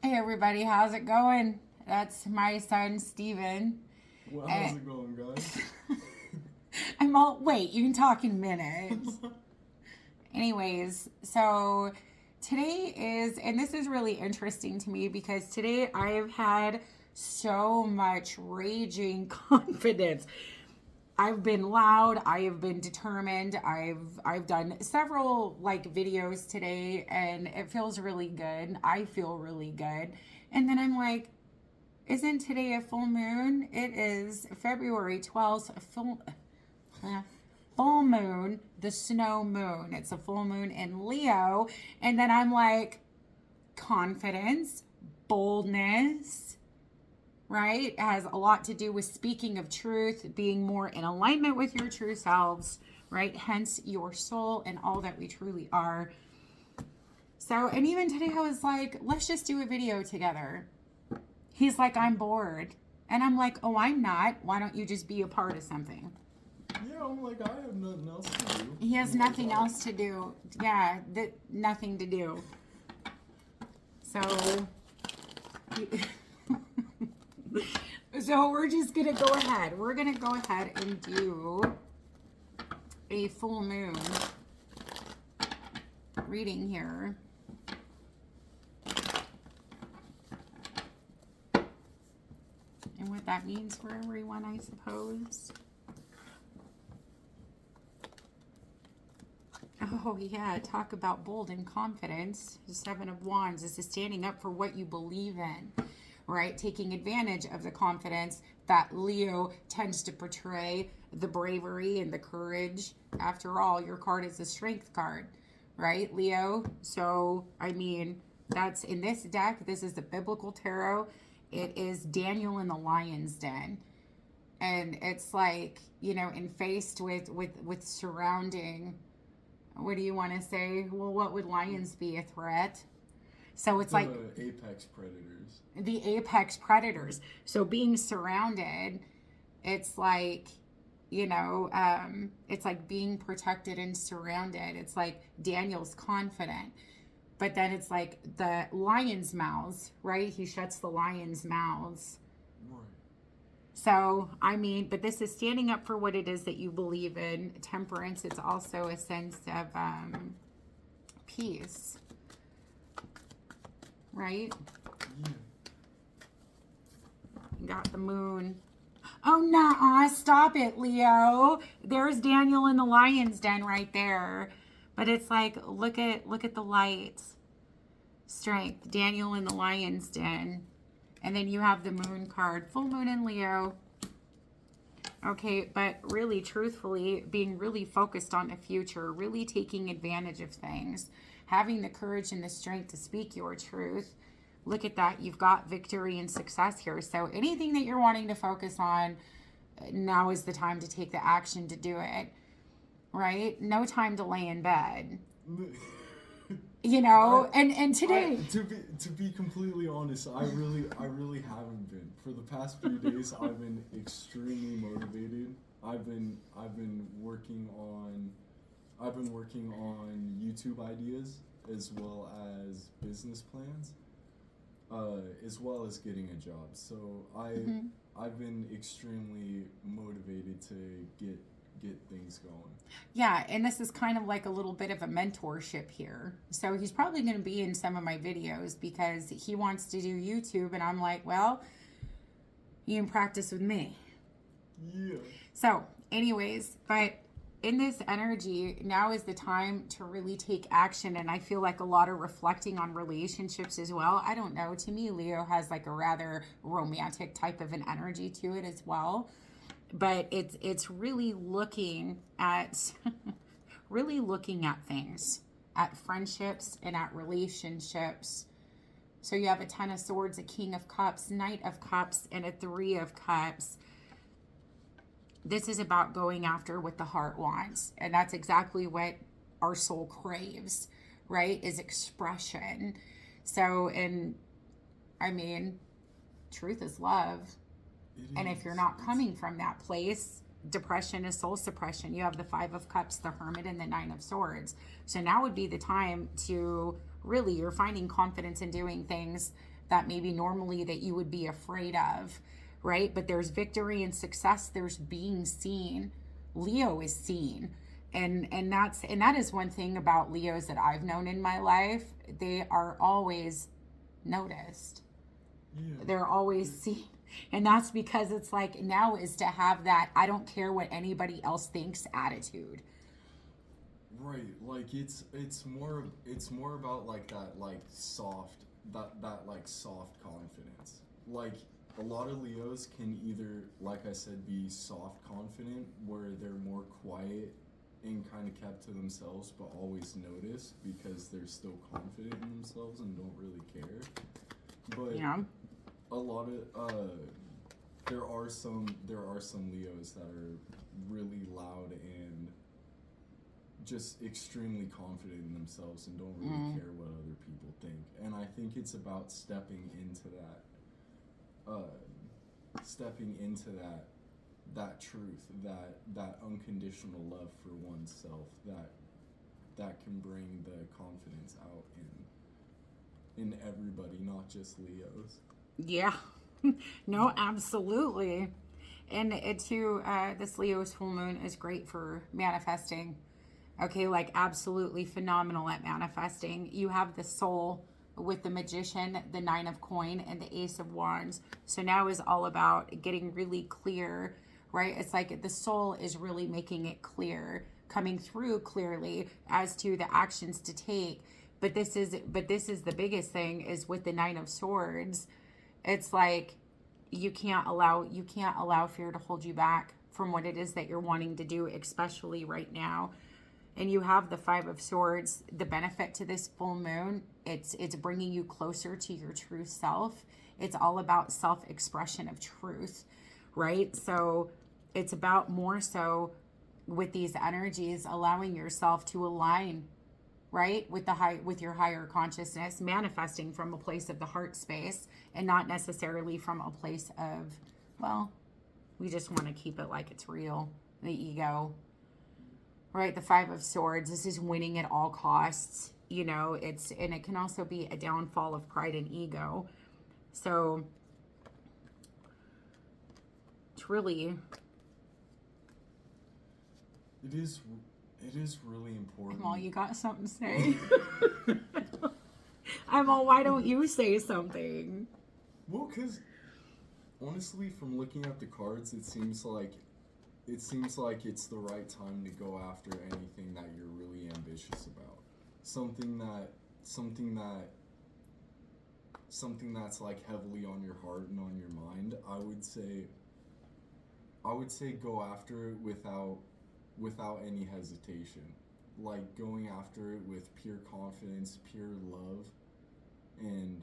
Hey everybody, how's it going? That's my son Steven. Well, how's it going, guys? Wait, you can talk in minutes. Anyways, so today and this is really interesting to me because today I've had so much raging confidence. I've been loud, I have been determined. I've done several videos today and it feels really good. I feel really good. And then I'm like, isn't today a full moon? It is February 12th, full moon, the snow moon. It's a full moon in Leo. And then I'm like, confidence, boldness, right? It has a lot to do with speaking of truth, being more in alignment with your true selves, right? Hence your soul and all that we truly are. So, and even today I was like, let's just do a video together. He's like, I'm bored. And I'm like, oh, I'm not. Why don't you just be a part of something? Yeah, I'm like, I have nothing else to do. He has nothing else to do. Yeah, nothing to do. So... So we're just gonna go ahead. We're gonna go ahead and do a full moon reading here. And what that means for everyone, I suppose. Oh yeah, talk about bold and confidence. The Seven of Wands. This is standing up for what you believe in. Right? Taking advantage of the confidence that Leo tends to portray, the bravery and the courage. After all, your card is a strength card, right, Leo? So, I mean, that's in this deck. This is the Biblical Tarot. It is Daniel in the Lion's Den. And it's like, you know, and faced with surrounding, what do you want to say? Well, what would lions be? A threat? So it's like apex predators. The apex predators. So being surrounded, it's like, you know, it's like being protected and surrounded. It's like Daniel's confident. But then it's like the lion's mouths, right? He shuts the lion's mouths. Right. So, I mean, but this is standing up for what it is that you believe in. Temperance, it's also a sense of peace. Right? Yeah. Got the moon. Oh, nah, stop it, Leo. There's Daniel in the lion's den right there. But it's like, look at the light. Strength. Daniel in the lion's den. And then you have the moon card. Full moon in Leo. Okay, but really, truthfully, being really focused on the future, really taking advantage of things, having the courage and the strength to speak your truth. Look at that. You've got victory and success here. So anything that you're wanting to focus on, now is the time to take the action to do it, right? No time to lay in bed. You know, and today... To be completely honest, I really haven't been. For the past few days, I've been extremely motivated. I've been working on YouTube ideas as well as business plans, as well as getting a job. So I've been extremely motivated to get things going. Yeah, and this is kind of like a little bit of a mentorship here. So he's probably going to be in some of my videos because he wants to do YouTube, and I'm like, well, you can practice with me. Yeah. So, anyways, but in this energy, now is the time to really take action. And I feel like a lot of reflecting on relationships as well. I don't know. To me, Leo has like a rather romantic type of an energy to it as well. But it's really looking at things, at friendships and at relationships. So you have a Ten of Swords, a King of Cups, Knight of Cups, and a Three of Cups. This is about going after what the heart wants. And that's exactly what our soul craves, right? Is expression. So, and I mean, truth is love. And if you're not coming from that place, depression is soul suppression. You have the Five of Cups, the Hermit, and the Nine of Swords. So now would be the time to really, you're finding confidence in doing things that maybe normally that you would be afraid of, right? But there's victory and success, there's being seen. Leo is seen. And that is one thing about Leos that I've known in my life. They are always noticed. Yeah. They're always seen. And that's because it's like now is to have that I don't care what anybody else thinks attitude. Right, like it's more about like that like soft soft confidence. Like a lot of Leos can either, like I said, be soft confident where they're more quiet and kind of kept to themselves but always noticed because they're still confident in themselves and don't really care. But Yeah. a lot of there are some Leos that are really loud and just extremely confident in themselves and don't really care what other people think. And I think it's about stepping into that truth, that unconditional love for oneself, that can bring the confidence out in everybody, not just Leos. Yeah. No, absolutely. And it too, this Leo's full moon is great for manifesting. Okay, like absolutely phenomenal at manifesting. You have the soul with the magician, the 9 of coin, and the ace of wands. So now is all about getting really clear, right? It's like the soul is really making it clear, coming through clearly as to the actions to take. But this is the biggest thing is with the 9 of swords. It's like you can't allow fear to hold you back from what it is that you're wanting to do, especially right now. And you have the 5 of swords. The benefit to this full moon, it's bringing you closer to your true self. It's all about self-expression of truth, right? So it's about more so with these energies, allowing yourself to align, right, with your higher consciousness, manifesting from a place of the heart space and not necessarily from a place of, well, we just want to keep it like it's real, the ego. Right, the 5 of swords, this is winning at all costs, you know, and it can also be a downfall of pride and ego. So it's really, It is really important. Amal, you got something to say? Amal, why don't you say something? Well, because honestly, from looking at the cards, it seems like it's the right time to go after anything that you're really ambitious about. Something that's like heavily on your heart and on your mind. I would say go after it without any hesitation. Like going after it with pure confidence, pure love, and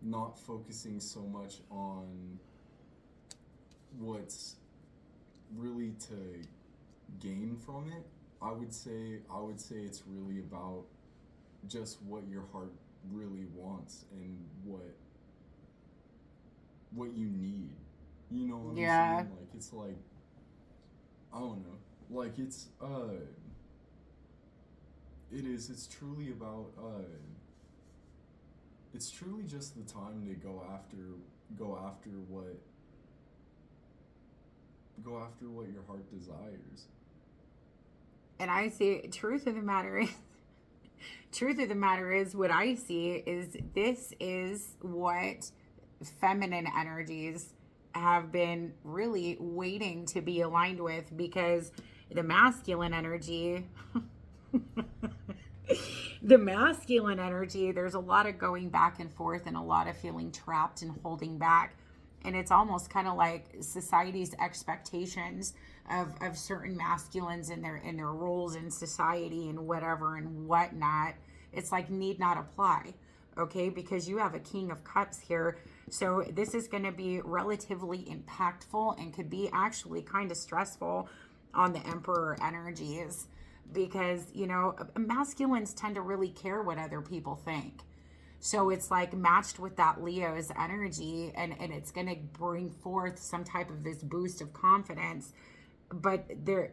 not focusing so much on what's really to gain from it. I would say it's really about just what your heart really wants and what you need. You know what I'm saying? Like it's like, I don't know. Like it's truly about it's truly just the time to go after what your heart desires. And I see, truth of the matter is what I see is this is what feminine energies have been really waiting to be aligned with, because the masculine energy there's a lot of going back and forth and a lot of feeling trapped and holding back. And it's almost kind of like society's expectations of certain masculines and their roles in society and whatever and whatnot. It's like need not apply, okay? Because you have a King of Cups here. So this is going to be relatively impactful and could be actually kind of stressful on the Emperor energies, because, you know, masculines tend to really care what other people think. So it's like matched with that Leo's energy, and it's going to bring forth some type of this boost of confidence. But they're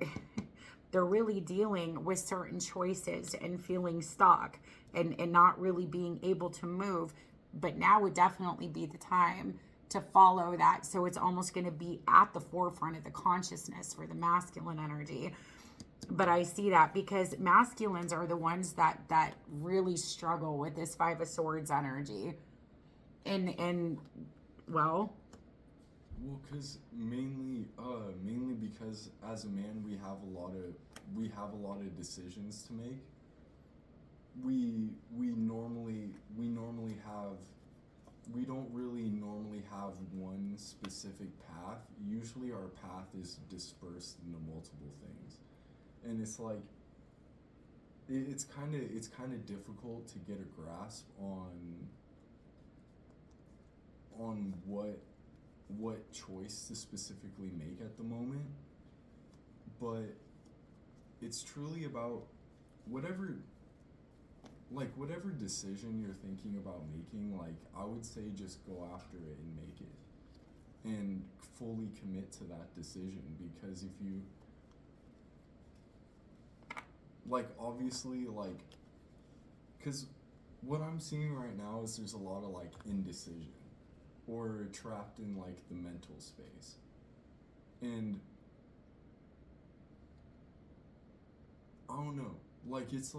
really dealing with certain choices and feeling stuck and not really being able to move but now would definitely be the time to follow that. So it's almost going to be at the forefront of the consciousness for the masculine energy. But I see that because masculines are the ones that really struggle with this Five of Swords energy. And well, because mainly because as a man we have a lot of decisions to make. We don't really normally have one specific path. Usually our path is dispersed into multiple things, and it's like it's kind of difficult to get a grasp on what choice to specifically make at the moment. But it's truly about whatever decision you're thinking about making. Like, I would say just go after it and make it and fully commit to that decision, because if you obviously because what I'm seeing right now is there's a lot of indecision or trapped in the mental space. And I don't know, it's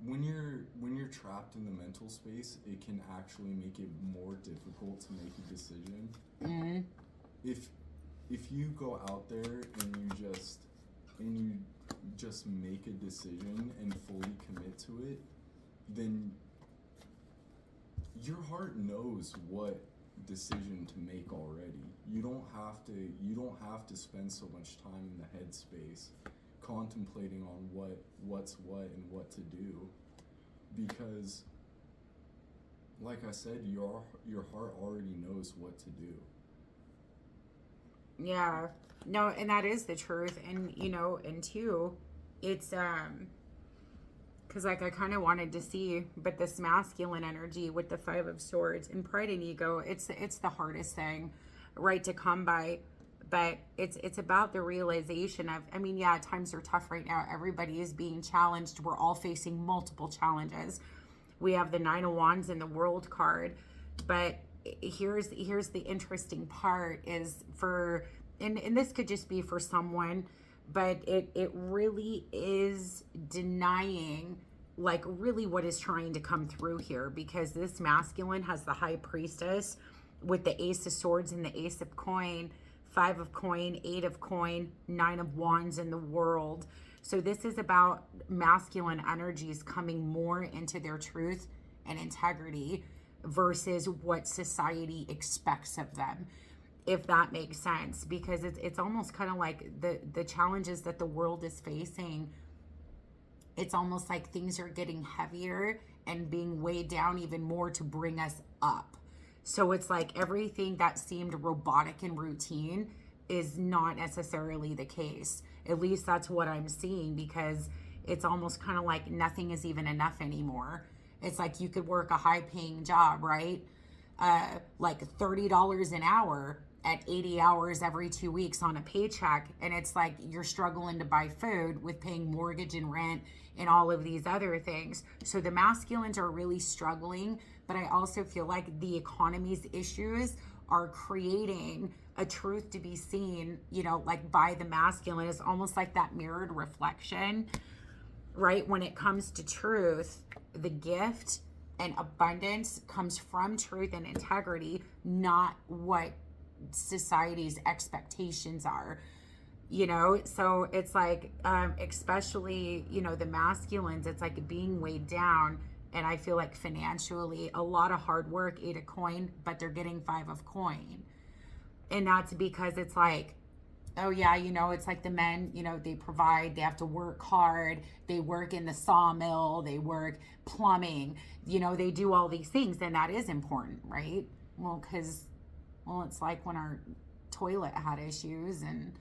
when you're trapped in the mental space, it can actually make it more difficult to make a decision. mm-hmm. If you go out there and you just make a decision and fully commit to it, then your heart knows what decision to make already. You don't have to spend so much time in the headspace contemplating on what's what and what to do, because like I said, your heart already knows what to do. Yeah, no, and that is the truth. And and two, it's because I kind of wanted to see, but this masculine energy with the Five of Swords and pride and ego, it's the hardest thing, right, to come by. But it's about the realization of, times are tough right now. Everybody is being challenged. We're all facing multiple challenges. We have the Nine of Wands and the World card. But here's the interesting part is and this could just be for someone, but it really is denying really what is trying to come through here, because this masculine has the High Priestess with the Ace of Swords and the Ace of Coin, Five of Coin, Eight of Coin, Nine of Wands in the World. So this is about masculine energies coming more into their truth and integrity versus what society expects of them, if that makes sense. Because it's almost kind of like the challenges that the world is facing. It's almost like things are getting heavier and being weighed down even more to bring us up. So it's like everything that seemed robotic and routine is not necessarily the case. At least that's what I'm seeing, because it's almost kind of like nothing is even enough anymore. It's like you could work a high-paying job, right? Like $30 an hour at 80 hours every 2 weeks on a paycheck. And it's like you're struggling to buy food with paying mortgage and rent and all of these other things. So the masculines are really struggling. But I also feel like the economy's issues are creating a truth to be seen, by the masculine. It's almost like that mirrored reflection, right? When it comes to truth, the gift and abundance comes from truth and integrity, not what society's expectations are, So it's like, especially, the masculines, it's like being weighed down. And I feel like financially, a lot of hard work, Eight of Coin, but they're getting Five of Coin. And that's because it's like, oh yeah, it's like the men, they provide, they have to work hard. They work in the sawmill, they work plumbing, they do all these things. And that is important, right? Well, it's like when our toilet had issues and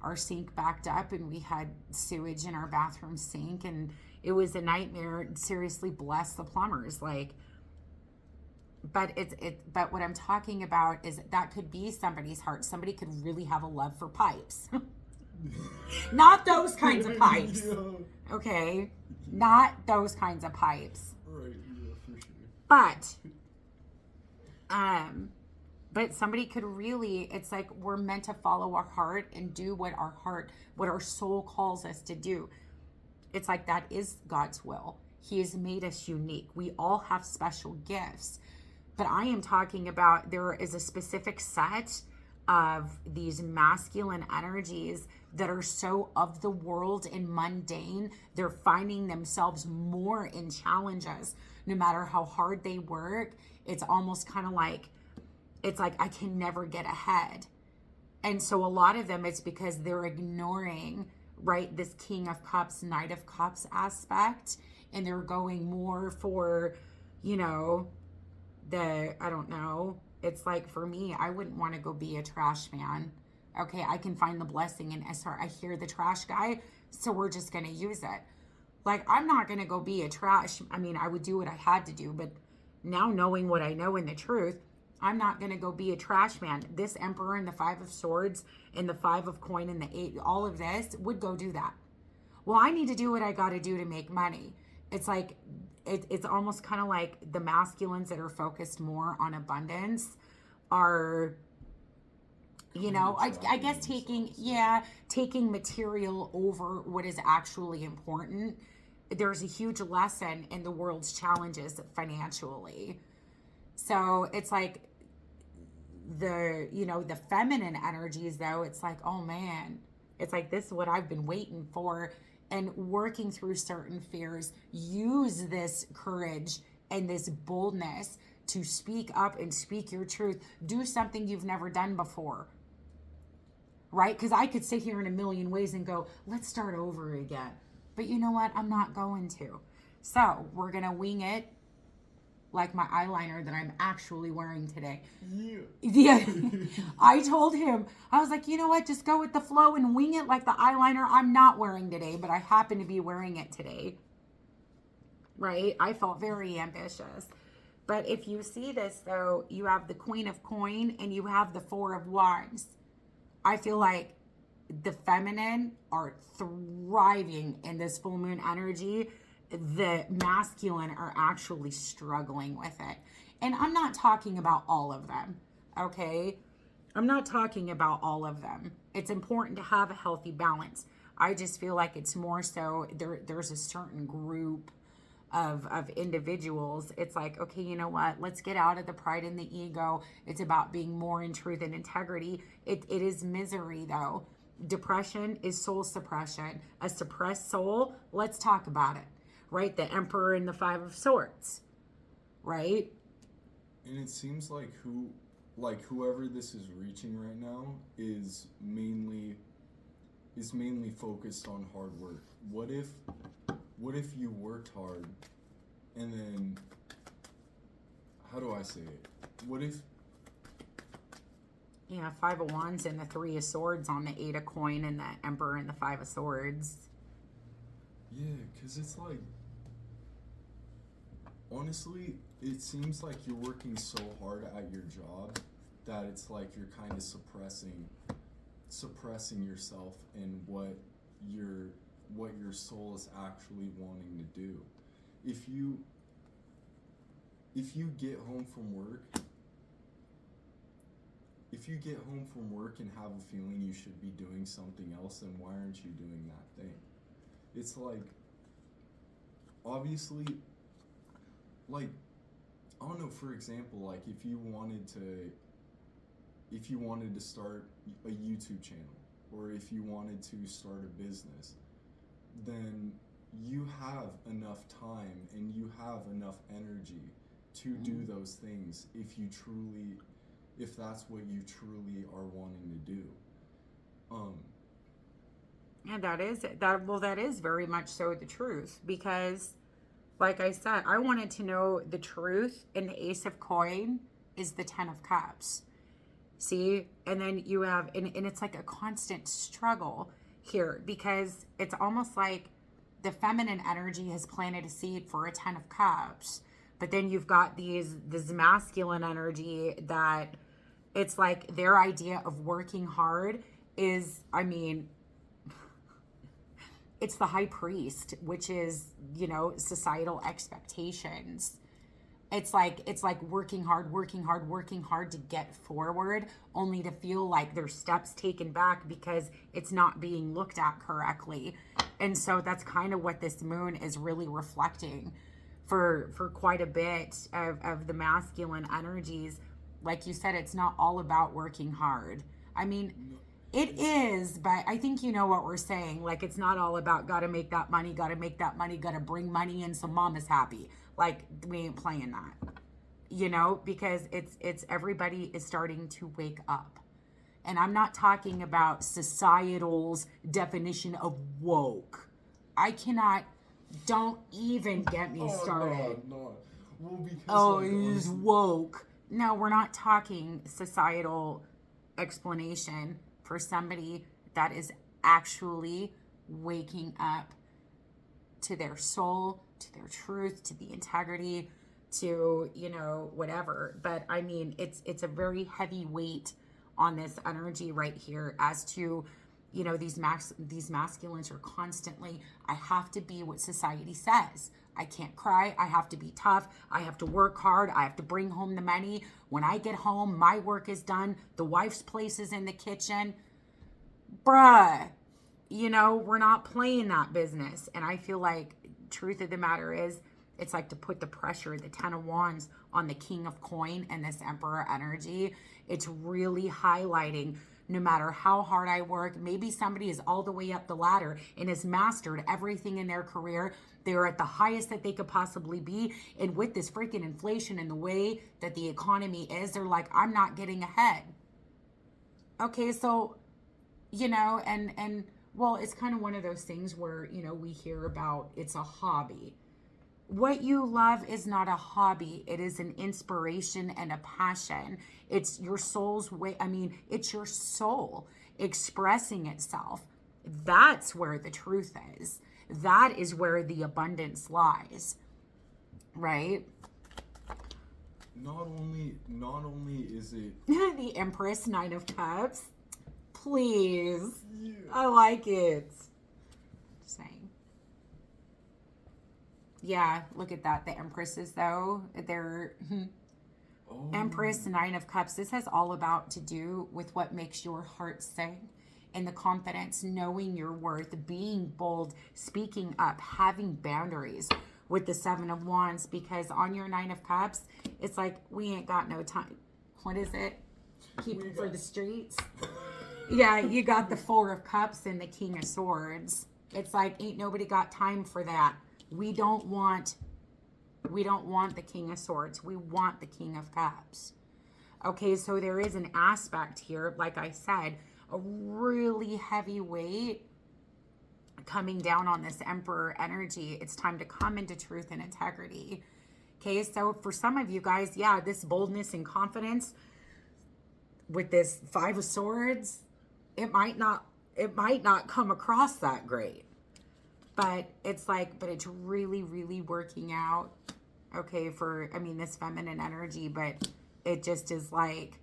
our sink backed up and we had sewage in our bathroom sink and it was a nightmare. Seriously, bless the plumbers. But but what I'm talking about is that could be somebody's heart. Somebody could really have a love for pipes. Not those kinds of pipes. Okay? Not those kinds of pipes. Right, yeah, for sure. But But somebody could really, it's like we're meant to follow our heart and do what our soul calls us to do. It's like that is God's will. He has made us unique. We all have special gifts. But I am talking about there is a specific set of these masculine energies that are so of the world and mundane. They're finding themselves more in challenges. No matter how hard they work, it's almost kind of like, it's like I can never get ahead. And so a lot of them, it's because they're ignoring, right, this King of Cups, Knight of Cups aspect. And they're going more for, you know, I don't know. It's like for me, I wouldn't want to go be a trash man. Okay, I can find the blessing in SR. I hear the trash guy, so we're just going to use it. Like, I'm not going to go be a trash. I mean, I would do what I had to do, but now knowing what I know in the truth, I'm not going to go be a trash man. This Emperor and the Five of Swords and the Five of Coin and the Eight, all of this would go do that. Well, I need to do what I got to do to make money. It's like, it's almost kind of like the masculines that are focused more on abundance are, you know, I guess taking material over what is actually important. There's a huge lesson in the world's challenges financially. So it's like the feminine energies though, it's like, oh man, it's like, this is what I've been waiting for. And working through certain fears, use this courage and this boldness to speak up and speak your truth. Do something you've never done before, right? Because I could sit here in a million ways and go, let's start over again. But you know what? I'm not going to. So we're going to wing it like my eyeliner that I'm actually wearing today. Yeah. I told him, I was like, you know what? Just go with the flow and wing it like the eyeliner I'm not wearing today, but I happen to be wearing it today. Right? I felt very ambitious. But if you see this though, you have the Queen of Coin and you have the Four of Wands. I feel like the feminine are thriving in this full moon energy. The masculine are actually struggling with it. And I'm not talking about all of them, okay? I'm not talking about all of them. It's important to have a healthy balance. I just feel like it's more so there's a certain group of individuals. It's like, okay, you know what? Let's get out of the pride and the ego. It's about being more in truth and integrity. It is misery though. Depression is soul suppression. A suppressed soul, let's talk about it. Right? The Emperor and the Five of Swords. Right? And it seems like whoever this is reaching right now is mainly focused on hard work. What if you worked hard and then, how do I say it? What if... Yeah, Five of Wands and the Three of Swords on the Eight of Coin and the Emperor and the Five of Swords. Yeah, because it's like, honestly, it seems like you're working so hard at your job that it's like you're kind of suppressing yourself and what your soul is actually wanting to do. If you get home from work, and have a feeling you should be doing something else, then why aren't you doing that thing? It's like, obviously, like, I don't know, for example, like if you wanted to start a YouTube channel, or if you wanted to start a business, then you have enough time and you have enough energy to do those things if that's what you truly are wanting to do. And that is very much so the truth, because like I said, I wanted to know the truth, and the Ace of Coin is the Ten of Cups. See? And then you have, and it's like a constant struggle here, because it's almost like the feminine energy has planted a seed for a Ten of Cups, but then you've got this masculine energy that it's like their idea of working hard is, I mean, it's the high priest, which is, societal expectations. It's like working hard, working hard, working hard to get forward, only to feel like there's steps taken back because it's not being looked at correctly. And so that's kind of what this moon is really reflecting for quite a bit of the masculine energies. Like you said, it's not all about working hard. I mean, it is, but I think you know what we're saying. Like, it's not all about gotta make that money, gotta bring money in so mama's happy. Like, we ain't playing that, because it's everybody is starting to wake up. And I'm not talking about societal's definition of woke. Don't even get me started. No. Well, because Oh, like, he's honestly, woke. No, we're not talking societal explanation for somebody that is actually waking up to their soul, to their truth, to the integrity, to, whatever. But I mean, it's a very heavy weight on this energy right here as to, these masculines are constantly, I have to be what society says. I can't cry. I have to be tough. I have to work hard. I have to bring home the money. When I get home, my work is done. The wife's place is in the kitchen. Bruh, we're not playing that business. And I feel like truth of the matter is, it's like to put the pressure, the 10 of Wands, on the King of Coin and this Emperor energy. It's really highlighting, no matter how hard I work, maybe somebody is all the way up the ladder and has mastered everything in their career. They're at the highest that they could possibly be. And with this freaking inflation and the way that the economy is, they're like, I'm not getting ahead. Okay, so, and well, it's kind of one of those things where, we hear about it's a hobby. What you love is not a hobby. It is an inspiration and a passion. It's your soul's way. I mean, it's your soul expressing itself. That's where the truth is. That is where the abundance lies. Right? Not only is it The Empress, 9 of Cups. Please. yeah. I like it. Just saying. Yeah, look at that. The Empresses, though, they're Empress, 9 of Cups. This has all about to do with what makes your heart sing, and the confidence, knowing your worth, being bold, speaking up, having boundaries with the 7 of Wands, because on your 9 of Cups, it's like, we ain't got no time. What is it? Keep it for the streets. Yeah, you got the 4 of Cups and the King of Swords. It's like, ain't nobody got time for that. We don't want the King of Swords. We want the King of Cups. Okay, so there is an aspect here, like I said, a really heavy weight coming down on this Emperor energy. It's time to come into truth and integrity. Okay, so for some of you guys, yeah, this boldness and confidence with this 5 of Swords, it might not come across that great. But it's really, really working out, okay, for, this feminine energy. But it just is like,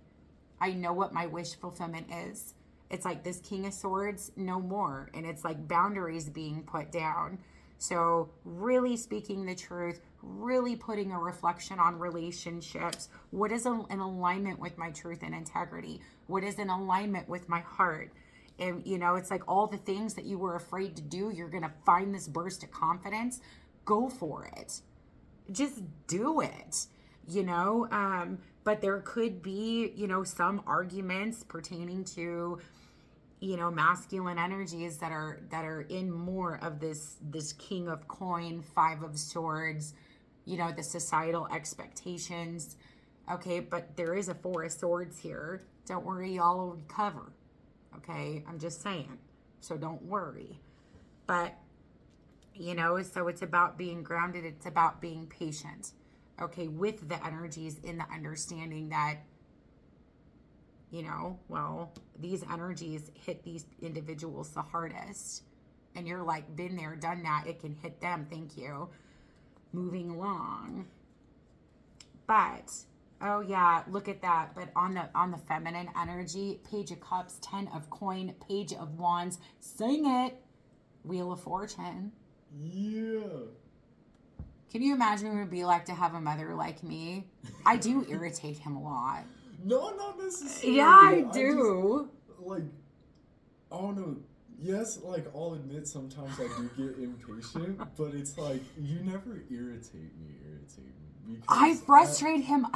I know what my wish fulfillment is. It's like this King of Swords, no more. And it's like boundaries being put down. So really speaking the truth, really putting a reflection on relationships. What is in alignment with my truth and integrity? What is in alignment with my heart? And, it's like all the things that you were afraid to do, you're going to find this burst of confidence. Go for it. Just do it, But there could be, some arguments pertaining to, masculine energies that are in more of this King of Coin, 5 of Swords, the societal expectations. Okay, but there is a 4 of Swords here. Don't worry, y'all will recover. Okay, I'm just saying. So don't worry. But, so it's about being grounded. It's about being patient. Okay, with the energies, in the understanding that, these energies hit these individuals the hardest. And you're like, been there, done that. It can hit them. Thank you. Moving along. But... oh yeah, look at that. But on the feminine energy, Page of Cups, 10 of Coin, Page of Wands, sing it. Wheel of Fortune. Yeah. Can you imagine what it would be like to have a mother like me? I do irritate him a lot. No, not necessarily. Yeah, I do. Like, I don't know. Yes, like, I'll admit sometimes I do get impatient, but it's like, you never irritate me. Because I frustrate him.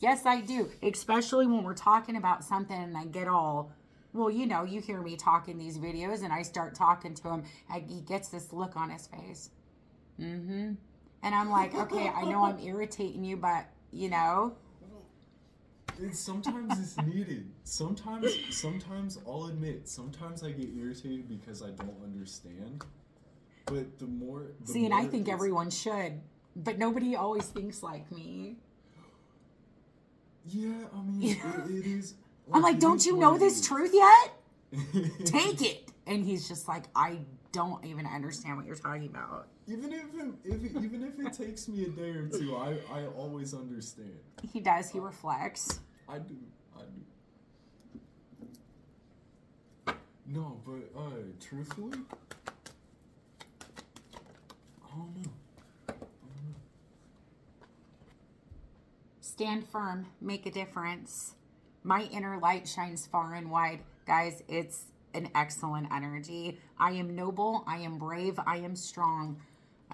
Yes, I do. Especially when we're talking about something and I get all, well, you know, you hear me talk in these videos and I start talking to him and he gets this look on his face. Mm-hmm. And I'm like, okay, I know I'm irritating you, but, you know. Sometimes it's needed. Sometimes I'll admit, sometimes I get irritated because I don't understand. But the more... and I think everyone should. But nobody always thinks like me. Yeah, I mean, it is... I'm like, don't you know this truth yet? Take it. And he's just like, I don't even understand what you're talking about. Even if it takes me a day or two, I always understand. He does. He reflects. I do. No, but truthfully, I don't know. Stand firm. Make a difference. My inner light shines far and wide. Guys, it's an excellent energy. I am noble. I am brave. I am strong.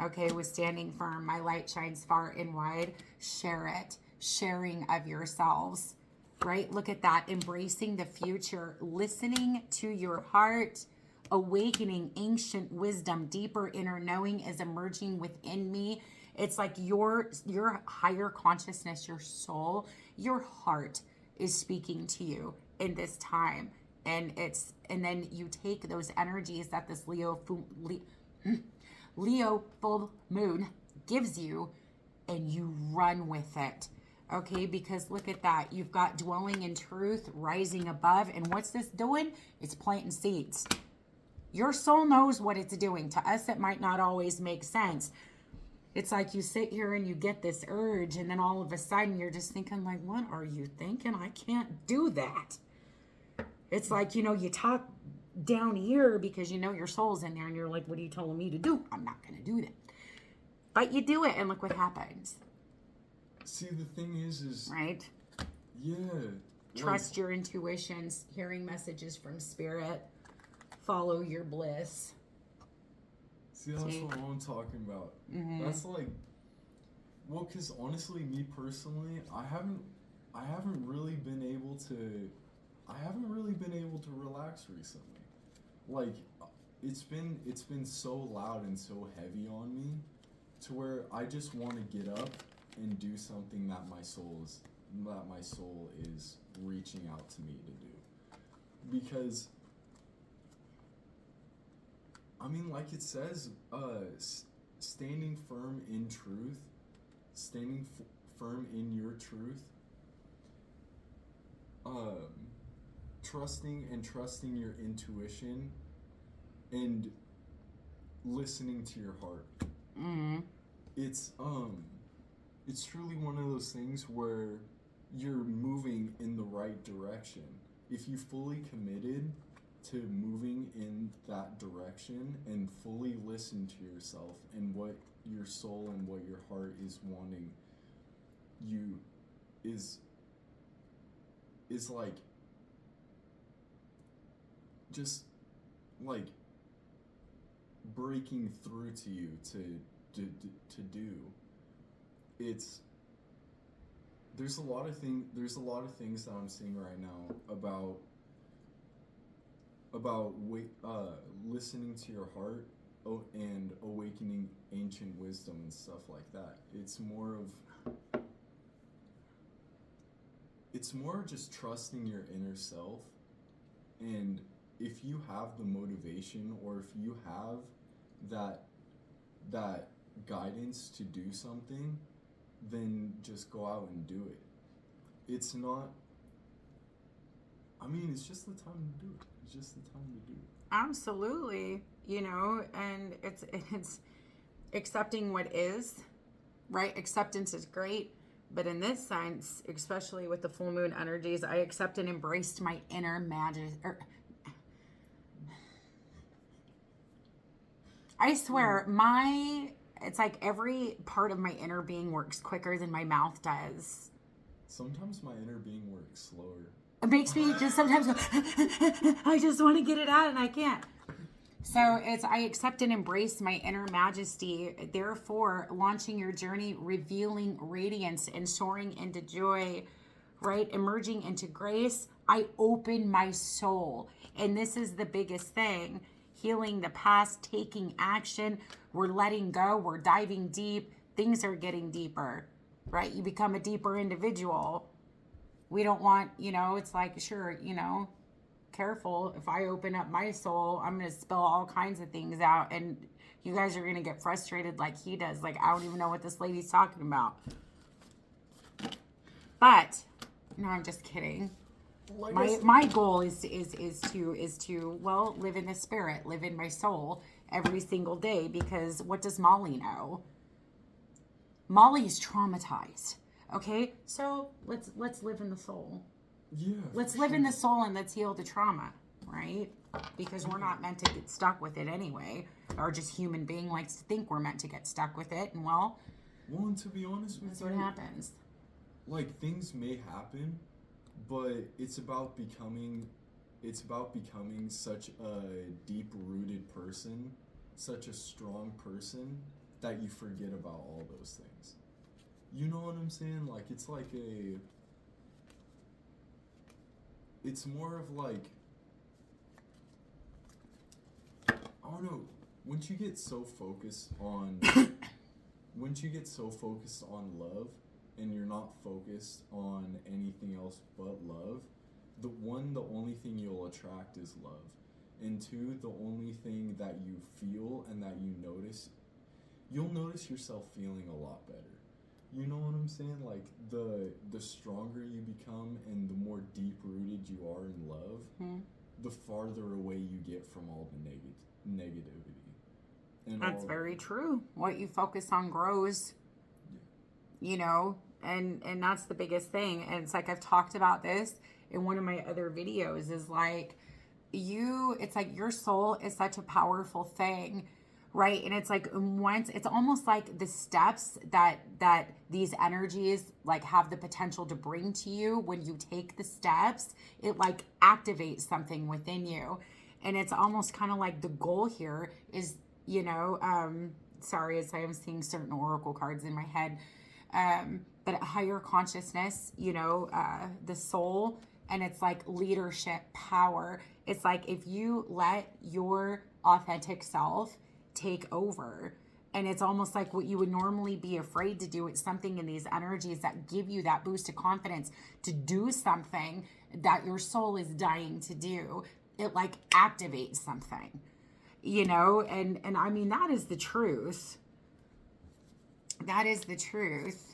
Okay, with standing firm. My light shines far and wide. Share it. Sharing of yourselves. Right? Look at that. Embracing the future. Listening to your heart. Awakening ancient wisdom. Deeper inner knowing is emerging within me. It's like your higher consciousness, your soul, your heart is speaking to you in this time. And then you take those energies that this Leo full moon gives you and you run with it. Okay, because look at that. You've got dwelling in truth, rising above. And what's this doing? It's planting seeds. Your soul knows what it's doing. To us, it might not always make sense. It's like you sit here and you get this urge, and then all of a sudden you're just thinking, like, what are you thinking? I can't do that. It's like, you know, you talk down here because you know your soul's in there, and you're like, what are you telling me to do? I'm not going to do that. But you do it, and look what happens. See, the thing is... Right? Yeah. Trust your intuitions, hearing messages from spirit, follow your bliss. See, that's what I'm talking about. Mm-hmm. That's like, well, because honestly, me personally, I haven't really been able to relax recently. Like, it's been so loud and so heavy on me, to where I just want to get up and do something that my soul is reaching out to me to do, because. I mean, like it says, standing firm in truth, standing firm in your truth, trusting your intuition, and listening to your heart. Mm-hmm. It's truly one of those things where you're moving in the right direction. If you fully committed to moving in that direction and fully listen to yourself and what your soul and what your heart is wanting, is like just like breaking through to you to do. There's a lot of things that I'm seeing right now about listening to your heart and awakening ancient wisdom and stuff like that. It's more just trusting your inner self, and if you have the motivation or if you have that guidance to do something, then just go out and do it. It's not, I mean, it's just the time to do it. It's just the time to do it. Absolutely. You know, and it's accepting what is, right? Acceptance is great. But in this sense, especially with the full moon energies, I accept and embraced my inner magic. I swear, my it's like every part of my inner being works quicker than my mouth does. Sometimes my inner being works slower. It makes me just sometimes go, I just want to get it out and I can't. So I accept and embrace my inner majesty, therefore launching your journey, revealing radiance and soaring into joy, right? Emerging into grace. I open my soul. And this is the biggest thing. Healing the past, taking action. We're letting go. We're diving deep. Things are getting deeper, right? You become a deeper individual. We don't want, it's like, sure, careful. If I open up my soul, I'm going to spill all kinds of things out. And you guys are going to get frustrated like he does. Like, I don't even know what this lady's talking about. But, no, I'm just kidding. My goal is to live in the spirit, live in my soul every single day, because what does Molly know? Molly's traumatized. Okay, so let's live in the soul. Yeah. Let's live in the soul and let's heal the trauma, right? Because we're not meant to get stuck with it anyway. Or just human being likes to think we're meant to get stuck with it, and and to be honest with that's you, what happens. Like, things may happen, but it's about becoming such a deep-rooted person, such a strong person, that you forget about all those things. You know what I'm saying? Like, it's more of like, I don't know, once you get so focused on love, and you're not focused on anything else but love, the only thing you'll attract is love. And two, the only thing that you feel and that you'll notice yourself feeling a lot better. You know what I'm saying? Like, the stronger you become and the more deep-rooted you are in love, the farther away you get from all the negativity. And that's very true. What you focus on grows. And that's the biggest thing. And it's like, I've talked about this in one of my other videos, is like, it's like your soul is such a powerful thing, right? And it's like, it's almost like the steps that these energies like have the potential to bring to you. When you take the steps, it like activates something within you. And it's almost kind of like the goal here is, sorry, as I am seeing certain oracle cards in my head, but a higher consciousness, the soul, and it's like leadership, power. It's like, if you let your authentic self take over, and it's almost like what you would normally be afraid to do, it's something in these energies that give you that boost of confidence to do something that your soul is dying to do. It like activates something, and I mean, that is the truth. That is the truth.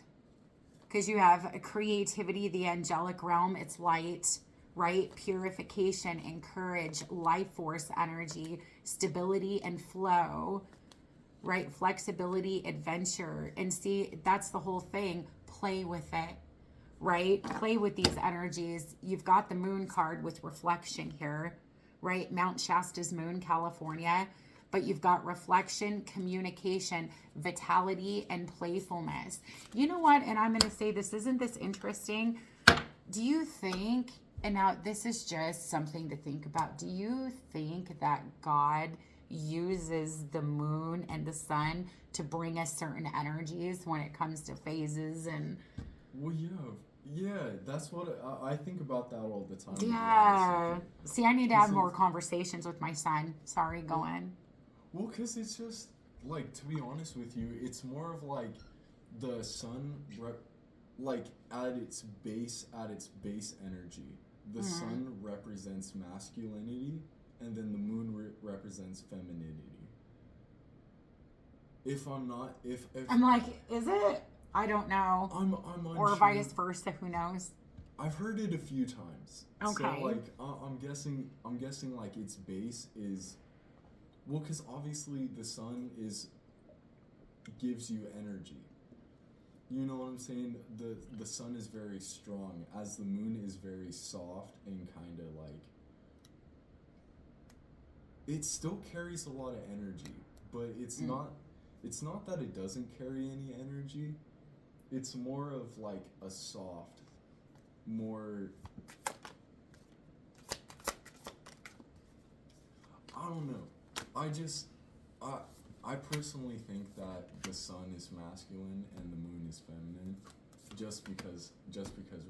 Because you have a creativity, the angelic realm, it's light, right? Purification and courage, life force energy, stability and flow, right? Flexibility, adventure. And see, that's the whole thing. Play with it, right? Play with these energies. You've got the moon card with reflection here, right? Mount Shasta's moon, California. But you've got reflection, communication, vitality, and playfulness. You know what? And I'm going to say this, isn't this interesting? Do you think, and now this is just something to think about, do you think that God uses the moon and the sun to bring us certain energies when it comes to phases and... Well, yeah, that's what I think about that all the time. Yeah. See, I need to have more conversations with my son. Sorry, go on. Well, because it's just, like, to be honest with you, it's more of, like, the sun, at its base energy. The sun represents masculinity, and then the moon represents femininity. I'm like, is it? I don't know. I'm unsure. Or vice versa, who knows? I've heard it a few times. Okay. So, like, I'm guessing, like, its base is... Well, because obviously the sun gives you energy. You know what I'm saying? The sun is very strong, as the moon is very soft and kind of like... It still carries a lot of energy, but it's not it's not that it doesn't carry any energy. It's more of like a soft, more, I don't know. I personally think that the sun is masculine and the moon is feminine, just because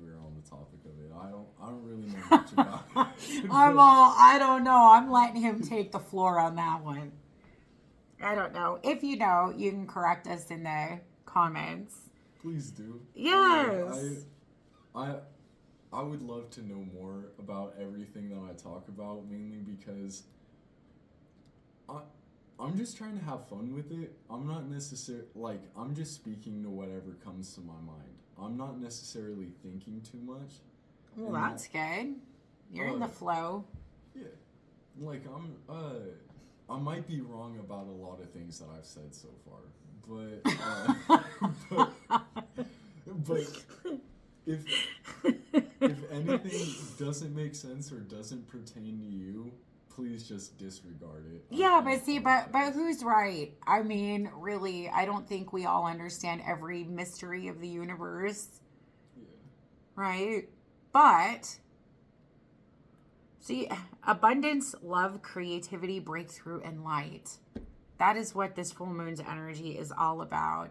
we're on the topic of it. I don't really know much about it. I don't know. I'm letting him take the floor on that one. I don't know. If you know, you can correct us in the comments. Please do. Yes. I would love to know more about everything that I talk about, mainly because I'm just trying to have fun with it. I'm not necessarily, like, I'm just speaking to whatever comes to my mind. I'm not necessarily thinking too much. Well, that's good. You're in the flow. Yeah. Like, I might be wrong about a lot of things that I've said so far, but if anything doesn't make sense or doesn't pertain to you, please just disregard it. Yeah, but see, but who's right? I mean, really, I don't think we all understand every mystery of the universe. Yeah. Right? But see, abundance, love, creativity, breakthrough, and light. That is what this full moon's energy is all about.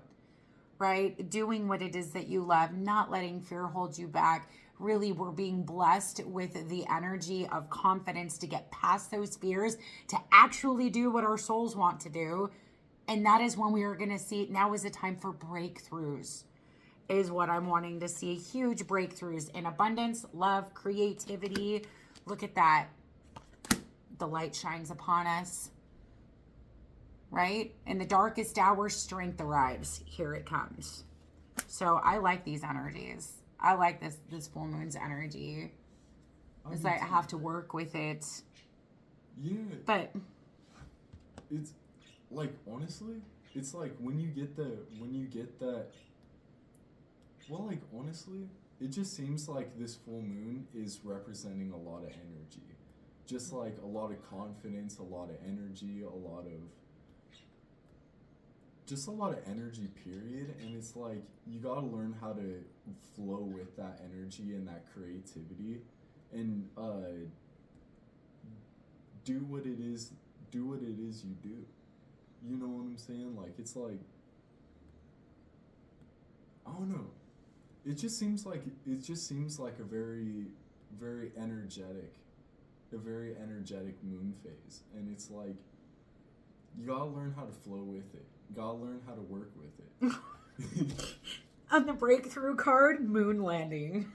Right? Doing what it is that you love, not letting fear hold you back. Really, we're being blessed with the energy of confidence to get past those fears, to actually do what our souls want to do. And that is when we are going to see, now is the time for breakthroughs, is what I'm wanting to see. Huge breakthroughs in abundance, love, creativity. Look at that. The light shines upon us. Right? In the darkest hour, strength arrives. Here it comes. So I like these energies. I like this full moon's energy. It's like I have to work with it. Yeah. But it's like, honestly, it's like when you get that, well, like, honestly, it just seems like this full moon is representing a lot of energy. Just like a lot of confidence, a lot of energy, a lot of energy, period. And it's like you gotta learn how to flow with that energy and that creativity, and do what it is you do. You know what I'm saying? Like, it's like, I don't know. It just seems like a very, very energetic moon phase, and it's like you gotta learn how to flow with it. You gotta learn how to work with it. on the breakthrough card, moon landing.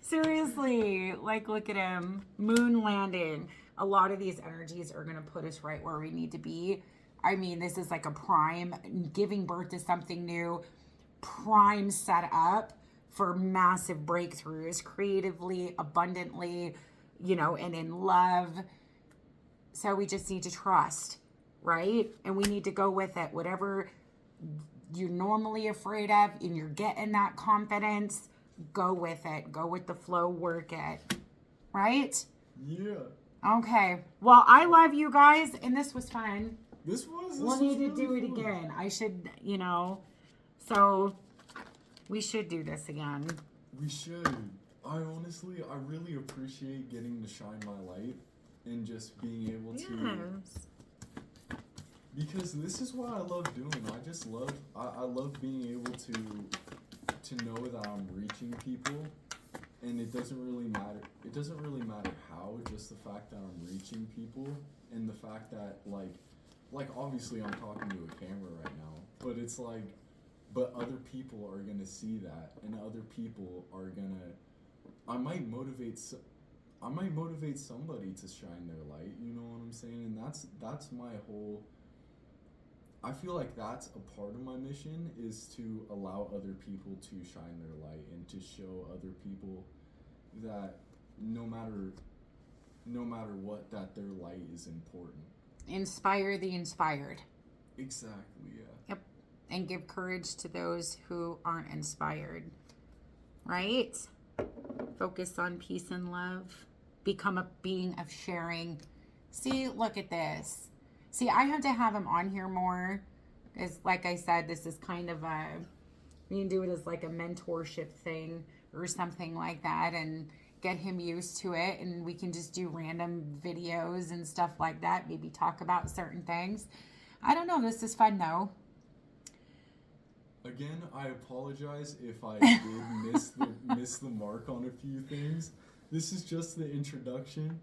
Seriously, like, look at him. Moon landing. A lot of these energies are going to put us right where we need to be. I mean, this is like a prime, giving birth to something new, prime set up for massive breakthroughs, creatively, abundantly, and in love. So we just need to trust, right? And we need to go with it. Whatever you're normally afraid of and you're getting that confidence, go with it. Go with the flow, work it. Right? Yeah. Okay. Well, I love you guys, and this was fun. We'll need to do it again. I should, so we should do this again. We should. I really appreciate getting to shine my light and just being able to. Yes. Because this is what I love doing. I love being able to know that I'm reaching people, and it doesn't really matter. It doesn't really matter how. Just the fact that I'm reaching people, and the fact that like obviously I'm talking to a camera right now, but it's like, but other people are gonna see that, and other people are gonna. I might motivate somebody to shine their light. You know what I'm saying? And that's my whole. I feel like that's a part of my mission, is to allow other people to shine their light and to show other people that no matter what, that their light is important. Inspire the inspired. Exactly, yeah. Yep. And give courage to those who aren't inspired. Right? Focus on peace and love. Become a being of sharing. See, look at this. See, I have to have him on here more. Because, like I said, this is kind of a, we can do it as like a mentorship thing or something like that and get him used to it. And we can just do random videos and stuff like that. Maybe talk about certain things. I don't know. This is fun, though. Again, I apologize if I did miss the mark on a few things. This is just the introduction.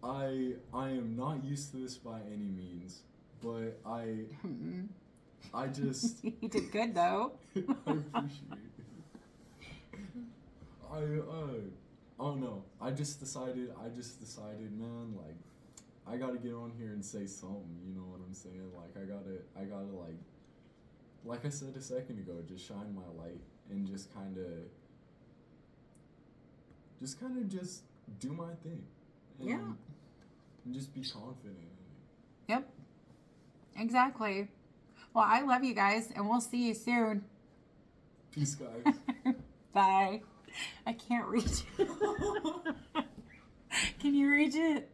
I am not used to this by any means, but I just You did good, though. I appreciate it. I don't know. I just decided, man, like I gotta get on here and say something. You know what I'm saying? Like I gotta like I said a second ago, just shine my light and just kind of just do my thing. And, Yeah. And just be confident in it. Yep. Exactly. Well, I love you guys, and we'll see you soon. Peace, guys. Bye. I can't reach it. Can you reach it?